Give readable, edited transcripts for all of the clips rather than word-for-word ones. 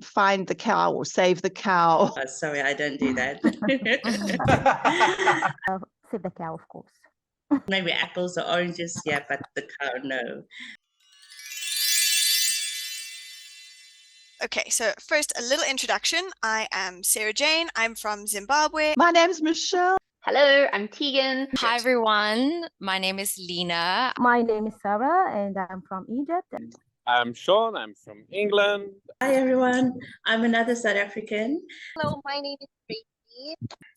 find the cow or save the cow. Sorry, I don't do that. Save the cow, of course. Maybe apples or oranges, yeah, but the cow, no. Okay, so first, a little introduction. I am Sarah Jane. I'm from Zimbabwe. My name's Michelle. Hello, I'm Tegan. Hi, everyone. My name is Lena. My name is Sarah, and I'm from Egypt. I'm Sean. I'm from England. Hi, everyone. I'm another South African. Hello, my name is Tracy.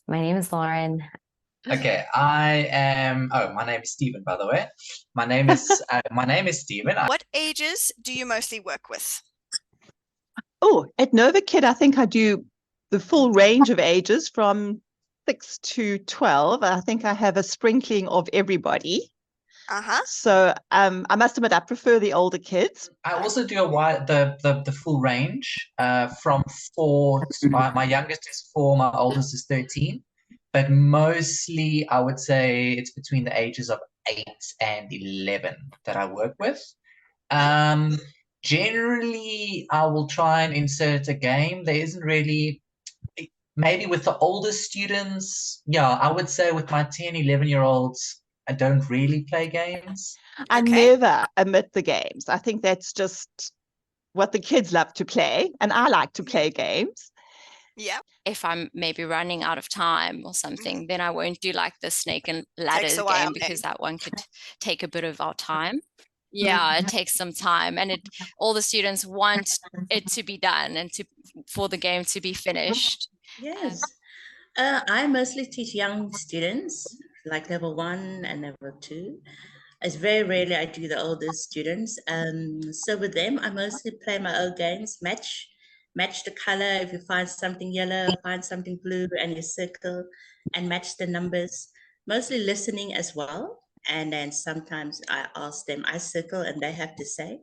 My name is Lauren. Okay, I am. Oh, my name is Stephen, by the way. My name is Stephen. What ages do you mostly work with? Oh, at NovaKid, I think I do the full range of ages from 6 to 12. I think I have a sprinkling of everybody. So I must admit, I prefer the older kids. I also do the full range from 4. My youngest is 4, my oldest is 13. But mostly, I would say it's between the ages of 8 and 11 that I work with. Generally, I will try and insert a game. There isn't really, maybe with the older students, yeah, I would say with my 10, 11-year-olds, I don't really play games. I never omit the games. I think that's just what the kids love to play, and I like to play games. Yeah. If I'm maybe running out of time or something, then I won't do like the snake and ladders game because that one could take a bit of our time. Yeah, it takes some time, and all the students want it to be done and for the game to be finished. Yes. I mostly teach young students, like level 1 and level 2. It's very rarely I do the older students. So with them, I mostly play my own games, match the color. If you find something yellow, find something blue, and you circle and match the numbers. Mostly listening as well. And then sometimes I ask them, I circle and they have to say.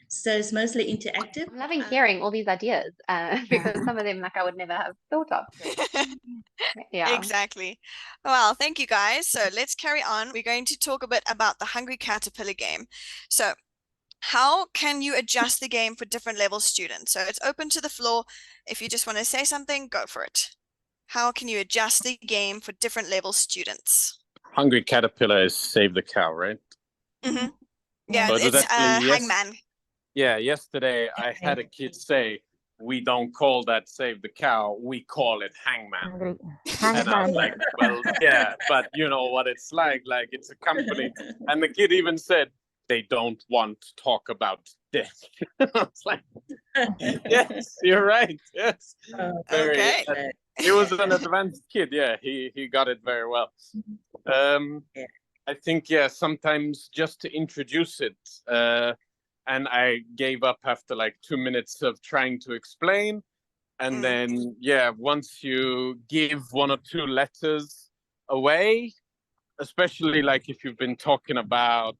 So it's mostly interactive. I'm loving hearing all these ideas because some of them I would never have thought of. Yeah. Exactly. Well, thank you guys. So let's carry on. We're going to talk a bit about the Hungry Caterpillar game. So how can you adjust the game for different level students? So it's open to the floor. If you just want to say something, go for it. How can you adjust the game for different level students? Hungry Caterpillar is Save the Cow, right? Mm-hmm. Yeah, but it's Hangman. Yeah, yesterday I had a kid say, we don't call that Save the Cow, we call it Hangman. And I was like, well, yeah, but you know what it's like it's a company. And the kid even said, they don't want to talk about death. I was like, yes, you're right, yes. Okay. He was an advanced kid, yeah, he got it very well. I think, yeah, sometimes just to introduce it, and I gave up after like 2 minutes of trying to explain. And then, yeah, once you give 1 or 2 letters away, especially like if you've been talking about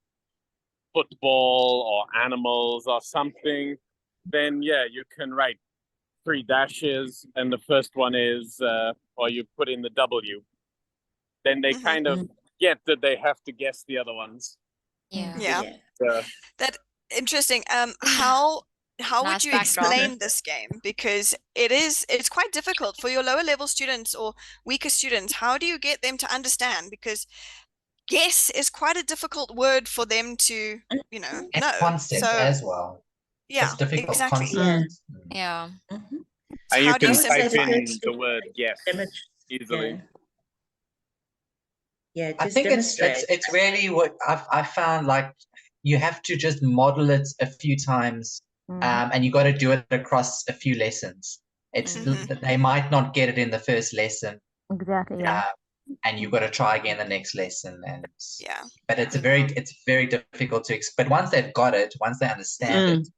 football or animals or something, then, yeah, you can write 3 dashes. And the first one is, or you put in the W. Then they kind of get that they have to guess the other ones. Yeah. That interesting. How would you explain this game? Because it's quite difficult for your lower level students or weaker students. How do you get them to understand? Because guess is quite a difficult word for them to, know. Concept as well. Yeah, it's difficult exactly. concept. Yeah. And you can type in the word guess easily. Yeah, I think it's really what I've found, like you have to just model it a few times, and you got to do it across a few lessons. It's they might not get it in the first lesson. Exactly. Yeah. And you've got to try again the next lesson, but it's very difficult to but once they've got it, once they understand it,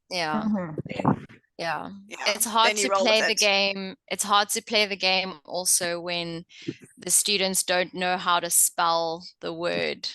Yeah, it's hard to play the game. It's hard to play the game also when the students don't know how to spell the word,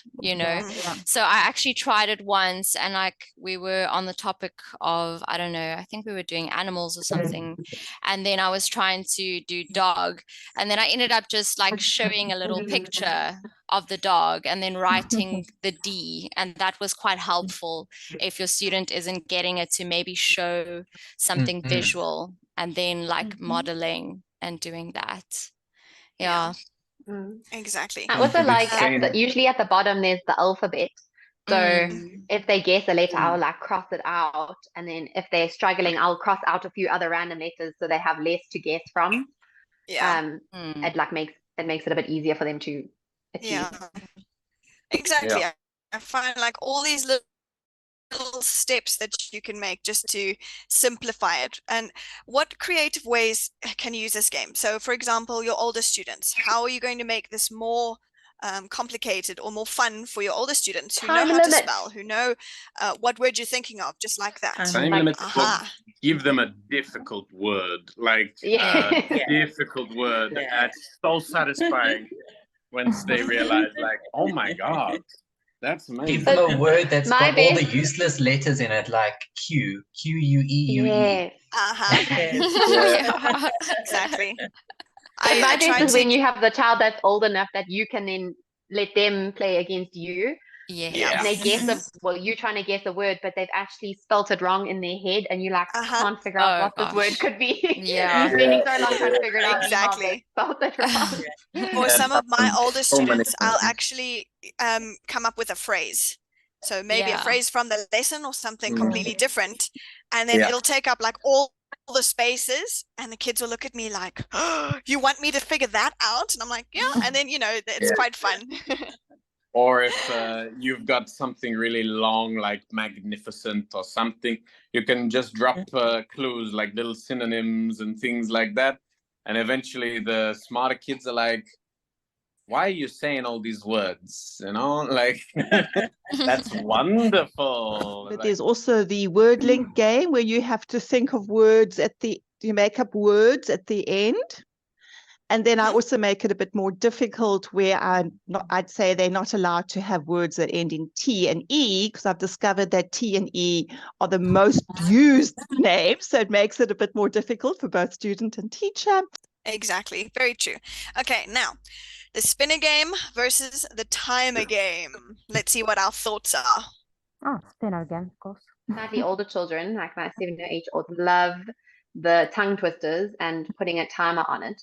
So I actually tried it once, and like we were on the topic of, I don't know, I think we were doing animals or something, and then I was trying to do dog, and then I ended up just like showing a little picture of the dog and then writing the D, and that was quite helpful if your student isn't getting it, to maybe show something visual and then like modeling and doing that. Yeah. Exactly. I also like usually at the bottom there's the alphabet. So if they guess a letter, I'll like cross it out, and then if they're struggling, I'll cross out a few other random letters so they have less to guess from. It like makes it a bit easier for them to achieve. Yeah, exactly. I find like all these little steps that you can make just to simplify it. And what creative ways can you use this game? So for example, your older students, how are you going to make this more complicated or more fun for your older students who know how to spell, who know what word you're thinking of, just like that? Time limit, give them a difficult word, like difficult word. That's so satisfying once they realize, like, oh my God, that's amazing. Give them a word that's got all the useless letters in it, like Q, Q-U-E-U-E. Exactly. My best is when you have the child that's old enough that you can then let them play against you. And they guess you're trying to guess a word, but they've actually spelt it wrong in their head, and you like can't figure out what this word could be. You're spending so long trying to figure it out. Exactly. Spelled it wrong. For some of my older students, I'll actually come up with a phrase. So maybe a phrase from the lesson or something completely different, and then it'll take up like all the spaces, and the kids will look at me like, oh, you want me to figure that out? And I'm like, yeah. And then it's quite fun. Or if you've got something really long, like magnificent or something, you can just drop clues like little synonyms and things like that. And eventually the smarter kids are like, why are you saying all these words? Like, that's wonderful. But there's also the Wordling game where you have to think of words you make up words at the end. And then I also make it a bit more difficult where I'd say they're not allowed to have words that end in T and E, because I've discovered that T and E are the most used names. So it makes it a bit more difficult for both student and teacher. Exactly. Very true. Okay, now the spinner game versus the timer game. Let's see what our thoughts are. Oh, spinner game, of course. Slightly older children, like my 7-year-old, love the tongue twisters and putting a timer on it.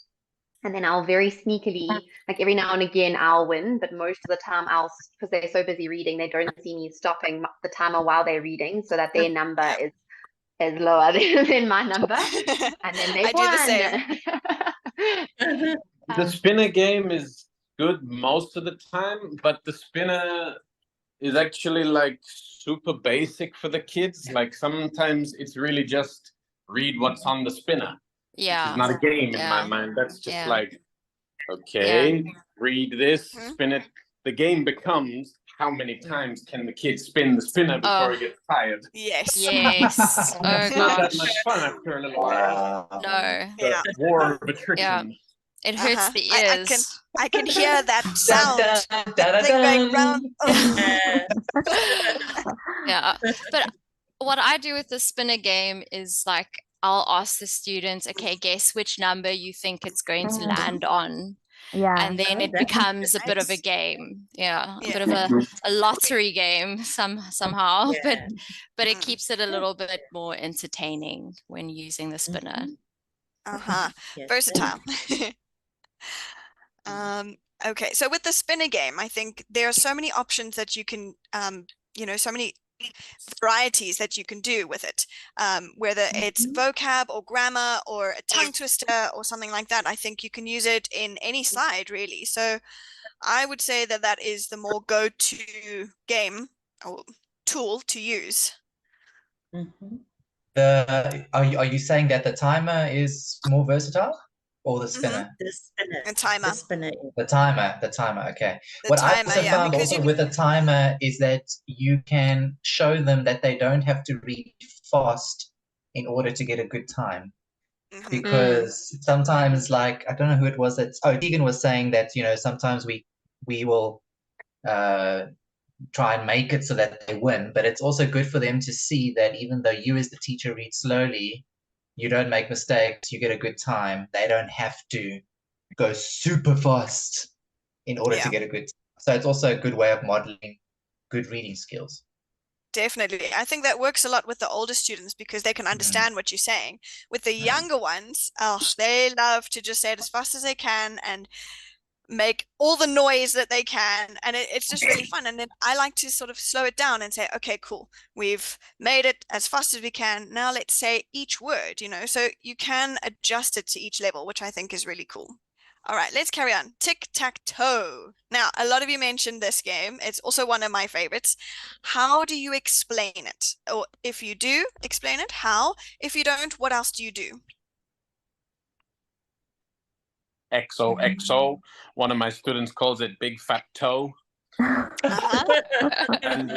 And then I'll very sneakily, like every now and again, I'll win, but most of the time because they're so busy reading, they don't see me stopping the timer while they're reading, so that their number is lower than my number. And then they won. The spinner game is good most of the time, but the spinner is actually like super basic for the kids. Like sometimes it's really just read what's on the spinner. It's not a game in my mind. That's just like, okay, read this, spin it. The game becomes how many times can the kid spin the spinner before he gets tired. Yes. It's not that much fun after a little while. No. The war of attrition. It hurts the ears. I can hear that sound. Going round. But what I do with the spinner game is like, I'll ask the students, okay, guess which number you think it's going to land on. And then it becomes a bit of a game. A bit of a lottery game somehow. But it keeps it a little bit more entertaining when using the spinner. Versatile. Okay, so with the spinner game, I think there are so many options that you can so many varieties that you can do with it, whether it's vocab or grammar or a tongue twister or something like that. I think you can use it in any slide really. So I would say that is the more go-to game or tool to use. Are you saying that the timer is more versatile? Or the spinner? The spinner. The timer. The timer, okay. What I also found with the timer is that you can show them that they don't have to read fast in order to get a good time. Because sometimes, like, I don't know who it was Tegan was saying that, sometimes we will try and make it so that they win, but it's also good for them to see that even though you as the teacher read slowly, you don't make mistakes, you get a good time. They don't have to go super fast in order to get a good time. So it's also a good way of modeling good reading skills. Definitely. I think that works a lot with the older students because they can understand what you're saying. With the younger ones, they love to just say it as fast as they can and make all the noise that they can. And it's just really fun. And then I like to sort of slow it down and say, okay, cool. We've made it as fast as we can. Now let's say each word, so you can adjust it to each level, which I think is really cool. All right, let's carry on. Tic-Tac-Toe. Now, a lot of you mentioned this game. It's also one of my favorites. How do you explain it? Or if you do explain it, how? If you don't, what else do you do? XOXO. One of my students calls it Big Fat Toe. And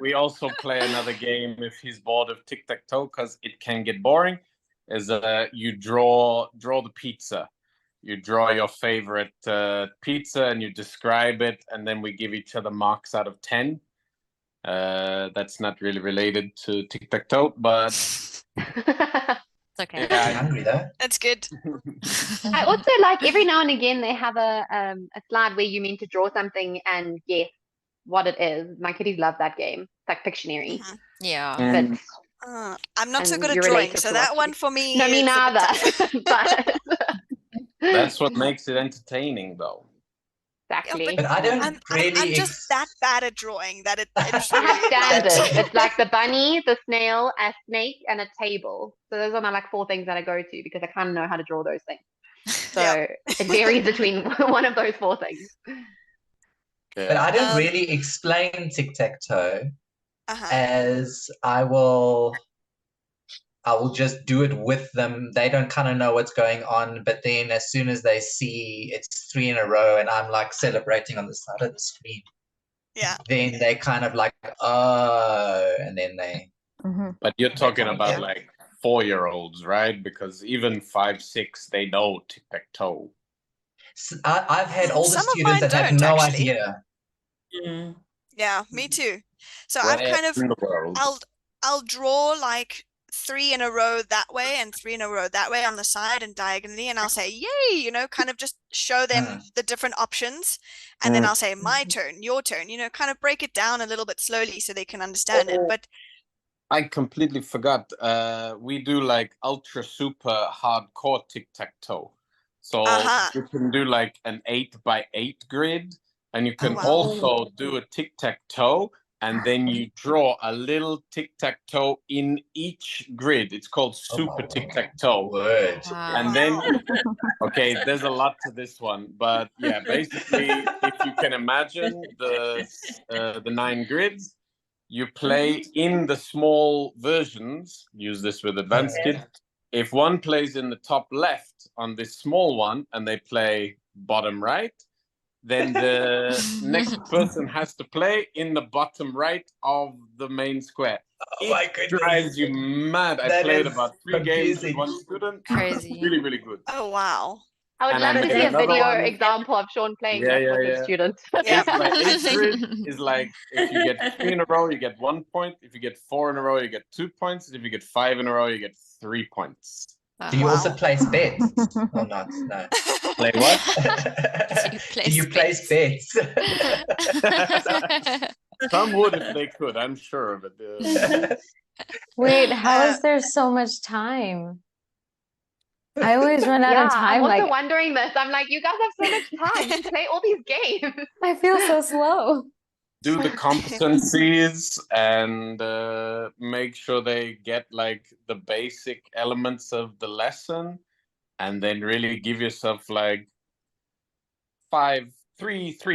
we also play another game if he's bored of Tic-Tac-Toe, because it can get boring, is you draw the pizza. You draw your favorite pizza and you describe it, and then we give each other marks out of 10. That's not really related to Tic-Tac-Toe, but It's okay. Yeah, I'm hungry though. That's good. I also like every now and again they have a slide where you mean to draw something and guess what it is. My kiddies love that game. It's like Pictionary. Yeah. But I'm not so and good at you drawing, relate it so to that what one you- for me No, me is a bit neither. tough. But that's what makes it entertaining, though. exactly. But I don't I'm really. just that bad at drawing that it's I have really standards. It's like the bunny, the snail, a snake, and a table. So those are my like 4 things that I go to because I kind of know how to draw those things. So it varies between one of those 4 things. But I don't really explain Tic-Tac-Toe, Uh-huh. as I will just do it with them. They don't kind of know what's going on, but then as soon as they see it's 3 in a row and I'm like celebrating on the side of the screen, then they kind of like, oh, and then they. But you're talking about like 4-year-olds, right? Because even 5, 6, they know Tic-Tac-Toe. I've had older Some of students mine that have don't, no actually. idea. Yeah, me too. So Where I've kind of in the world? I'll draw like 3 in a row that way and 3 in a row that way on the side and diagonally, and I'll say yay, kind of just show them the different options, and then I'll say my turn, your turn, kind of break it down a little bit slowly so they can understand it. But I completely forgot. We do like ultra super hardcore Tic-Tac-Toe. So you can do like an 8x8 grid, and you can also do a Tic-Tac-Toe, and then you draw a little Tic-Tac-Toe in each grid. It's called Super Tic-Tac-Toe. And then, okay, there's a lot to this one, but yeah, basically, if you can imagine the 9 grids, you play in the small versions. Use this with advanced kids. If one plays in the top left on this small one and they play bottom right, then the next person has to play in the bottom right of the main square. My goodness. Drives you mad. I played about 3 games with one student. Crazy. Really, really good. oh wow. I would And love I to made see a another video one. example of Sean playing this with his students. 8x8 grid is like if you get 3 in a row, you get 1 point. If you get 4 in a row, you get 2 points. If you get 5 in a row, you get 3 points. Do you also place bets or not? No. Play what? Do you place bets? Some would if they could, I'm sure. But Wait, how is there so much time? I always run out of time. I'm also wondering this. I'm like, you guys have so much time to play all these games. I feel so slow. do the competencies and make sure they get like the basic elements of the lesson, and then really give yourself like 3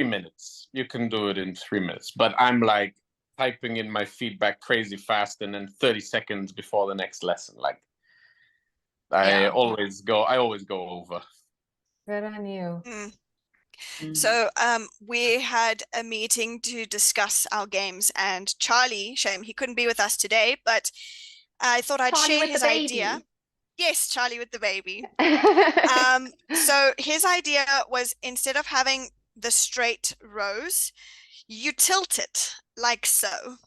minutes. You can do it in 3 minutes, but I'm like typing in my feedback crazy fast, and then 30 seconds before the next lesson. Like I always go over. Good on you. So we had a meeting to discuss our games, and Charlie, shame he couldn't be with us today, but I thought I'd share his idea. Yes, Charlie with the baby. So his idea was, instead of having the straight rows, you tilt it like so.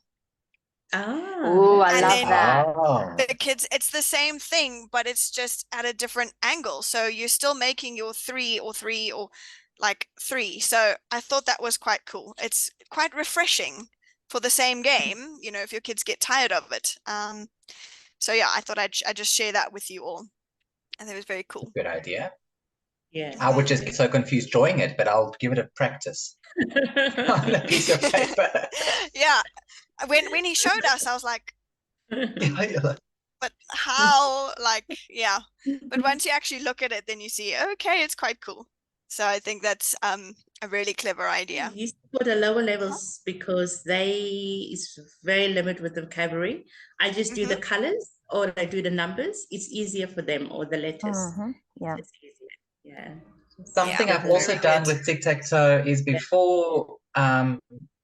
Oh, I love that. The kids, it's the same thing, but it's just at a different angle. So you're still making your 3 or like 3. So I thought that was quite cool. It's quite refreshing for the same game, you know, if your kids get tired of it. So yeah, I thought I'd just share that with you all. I think it was very cool. Good idea. Yeah. I would just get so confused drawing it, but I'll give it a practice on a piece of paper. Yeah. When he showed us, I was like, but how, like, yeah. But once you actually look at it, then you see, okay, it's quite cool. So I think that's a really clever idea. Used for the lower levels because it's very limited with the vocabulary. I just do the colors or I do the numbers. It's easier for them, or the letters. Yeah. It's easier. Yeah. Something I've very also done good. with Tic-Tac-Toe is before,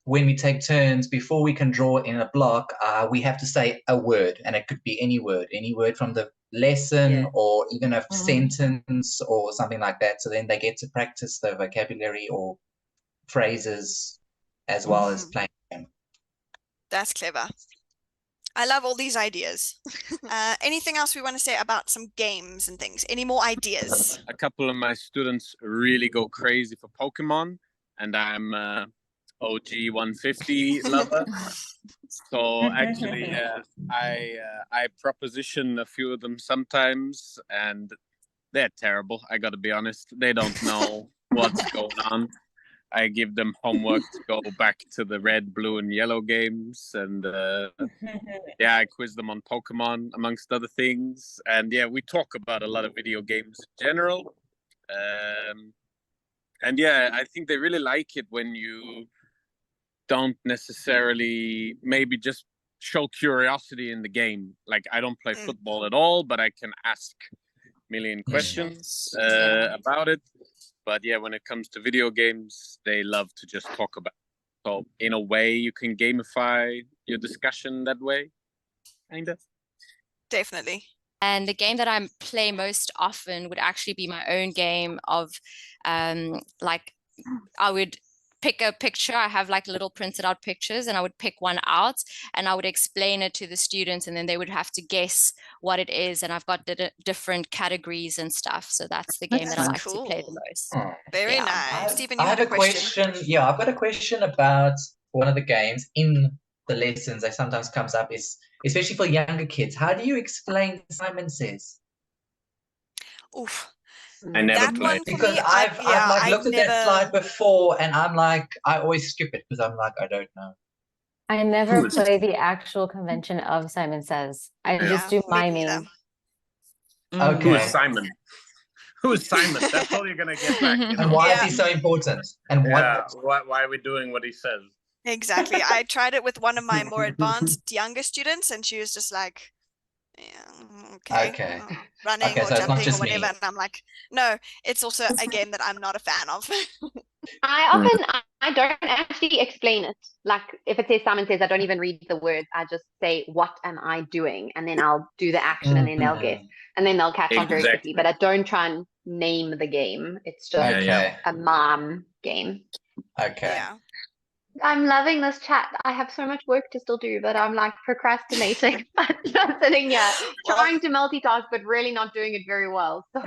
when we take turns, before we can draw in a block, we have to say a word, and it could be any word from the lesson or even a sentence or something like that. So then they get to practice the vocabulary or phrases as well as playing them. That's clever. I love all these ideas. Anything else we want to say about some games and things? Any more ideas? A couple of my students really go crazy for Pokemon, and I'm OG 150 lover. So actually, I proposition a few of them sometimes, and they're terrible. I got to be honest. They don't know what's going on. I give them homework to go back to the red, blue, and yellow games, and yeah, I quiz them on Pokemon, amongst other things. And yeah, we talk about a lot of video games in general. And yeah, I think they really like it when you don't necessarily maybe just show curiosity in the game. Like, I don't play football at all, but I can ask a million questions about it. But yeah, when it comes to video games, they love to just talk about it. So in a way, you can gamify your discussion that way, kind of. Definitely. And the game that I play most often would actually be my own game of, like, I would pick a picture. I have like little printed out pictures, and I would pick one out and I would explain it to the students, and then they would have to guess what it is. And I've got different categories and stuff. So that's the game that I like to play the most. Very nice. Stephen, you I had have a question. Yeah, I've got a question about one of the games in the lessons that sometimes comes up, is especially for younger kids. How do you explain Simon Says? Oof. I never played. Because I've looked at that slide before, and I'm like, I always skip it because I'm like, I don't know. I never play the actual convention of Simon Says. I just do miming. Okay. Who is Simon? Who is Simon? That's all you're gonna get back. You know? And why is he so important? And why are we doing what he says? Exactly. I tried it with one of my more advanced younger students, and she was just like, yeah, okay. Running or so jumping or whatever. And I'm like, no, it's also a game that I'm not a fan of. I don't actually explain it. Like, if it says Simon Says, I don't even read the words. I just say, what am I doing? And then I'll do the action, and then they'll guess. And then they'll catch on very quickly. But I don't try and name the game. It's just a mom game. Okay. Yeah. I'm loving this chat. I have so much work to still do, but I'm like procrastinating. I'm just sitting here trying to multitask, but really not doing it very well. So.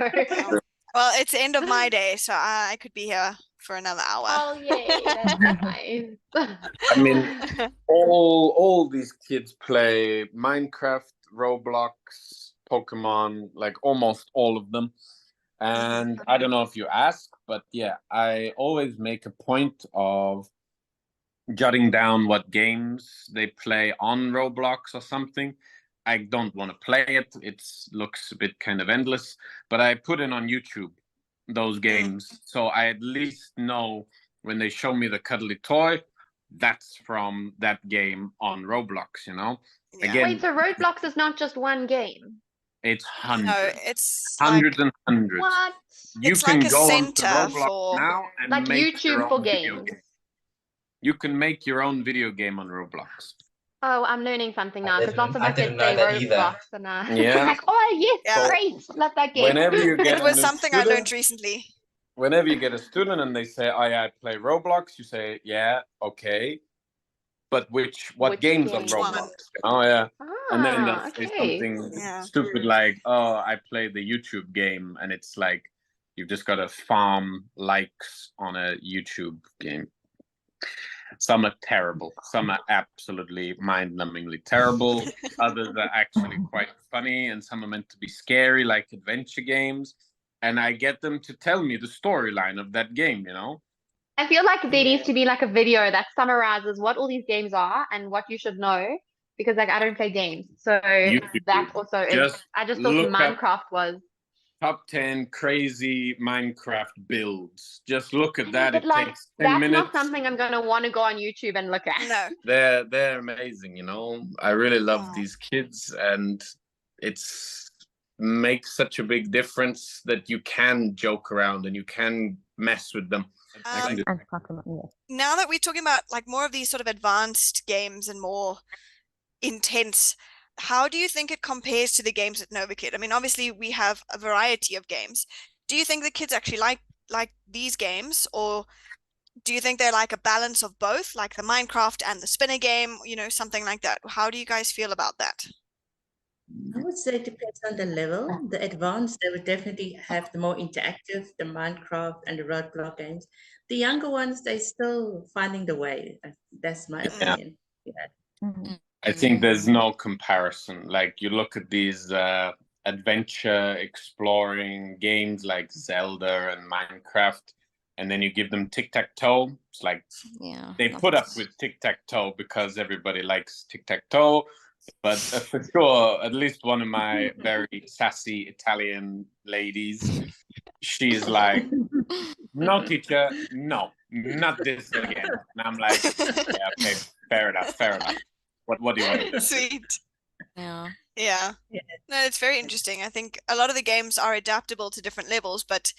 Well, it's the end of my day, so I could be here for another hour. Oh, yay. That's nice. I mean, all these kids play Minecraft, Roblox, Pokemon, like almost all of them. And I don't know if you ask, but yeah, I always make a point of jotting down what games they play on Roblox or something. I don't want to play it. It looks a bit kind of endless, but I put it on YouTube, those games. So I at least know when they show me the cuddly toy, that's from that game on Roblox, you know? Yeah. Again, Wait, so Roblox is not just one game? It's hundreds. No, it's hundreds and hundreds. What? You it's can like a go center onto Roblox for now and like make your YouTube for own video games. game. You can make your own video game on Roblox. Oh, I'm learning something now, because lots of my kids didn't say know that either. Roblox, and Yeah. I'm like, oh yes, Yeah. great, love that game. Whenever you get it was a something student, I learned recently. Whenever you get a student and they say, "Oh yeah, I play Roblox," you say, "Yeah, okay, but what games on game? Roblox?" Oh yeah, and then they'll say okay. something stupid like, "Oh, I play the YouTube game," and it's like you've just got to farm likes on a YouTube game. Some are terrible. Some are absolutely mind-numbingly terrible. Others are actually quite funny, and some are meant to be scary, like adventure games. And I get them to tell me the storyline of that game, you know? I feel like there needs to be like a video that summarizes what all these games are and what you should know, because like I don't play games. So that also is, I just thought Minecraft was top 10 crazy Minecraft builds. Just look at that. But It like, takes 10 minutes. That's not something I'm going to want to go on YouTube and look at. No. They're amazing, you know. I really love these kids, and it's makes such a big difference that you can joke around and you can mess with them. Now that we're talking about like more of these sort of advanced games and more intense, how do you think it compares to the games at NovaKid? I mean, obviously we have a variety of games. Do you think the kids actually like these games, or do you think they're like a balance of both, like the Minecraft and the spinner game, you know, something like that? How do you guys feel about that? I would say it depends on the level. The advanced, they would definitely have the more interactive, the Minecraft and the Roblox games. The younger ones, they're still finding the way. That's my opinion. Yeah. I think there's no comparison. Like, you look at these adventure exploring games like Zelda and Minecraft, and then you give them Tic-Tac-Toe. It's like they put up with Tic-Tac-Toe because everybody likes Tic-Tac-Toe. But for sure, at least one of my very sassy Italian ladies, she's like, no, teacher, no, not this again. And I'm like, yeah, okay, fair enough. What do you want to do? Sweet. Yeah. No, it's very interesting. I think a lot of the games are adaptable to different levels, but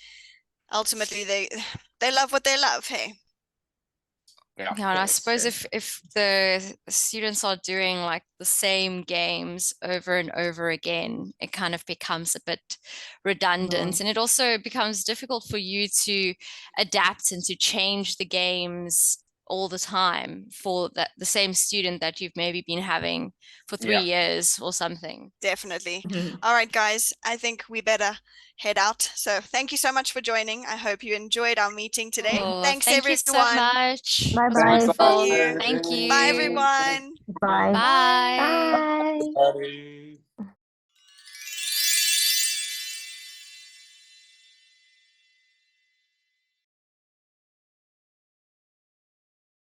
ultimately they love what they love. Hey. Yeah, and I suppose if the students are doing like the same games over and over again, it kind of becomes a bit redundant, and it also becomes difficult for you to adapt and to change the games all the time for the same student that you've maybe been having for 3 years or something. Definitely. All right, guys, I think we better head out. So thank you so much for joining. I hope you enjoyed our meeting today. Thanks, thank everyone. you so much. Bye-bye. Thank you. Bye, everyone. Bye. Bye. Bye. Bye.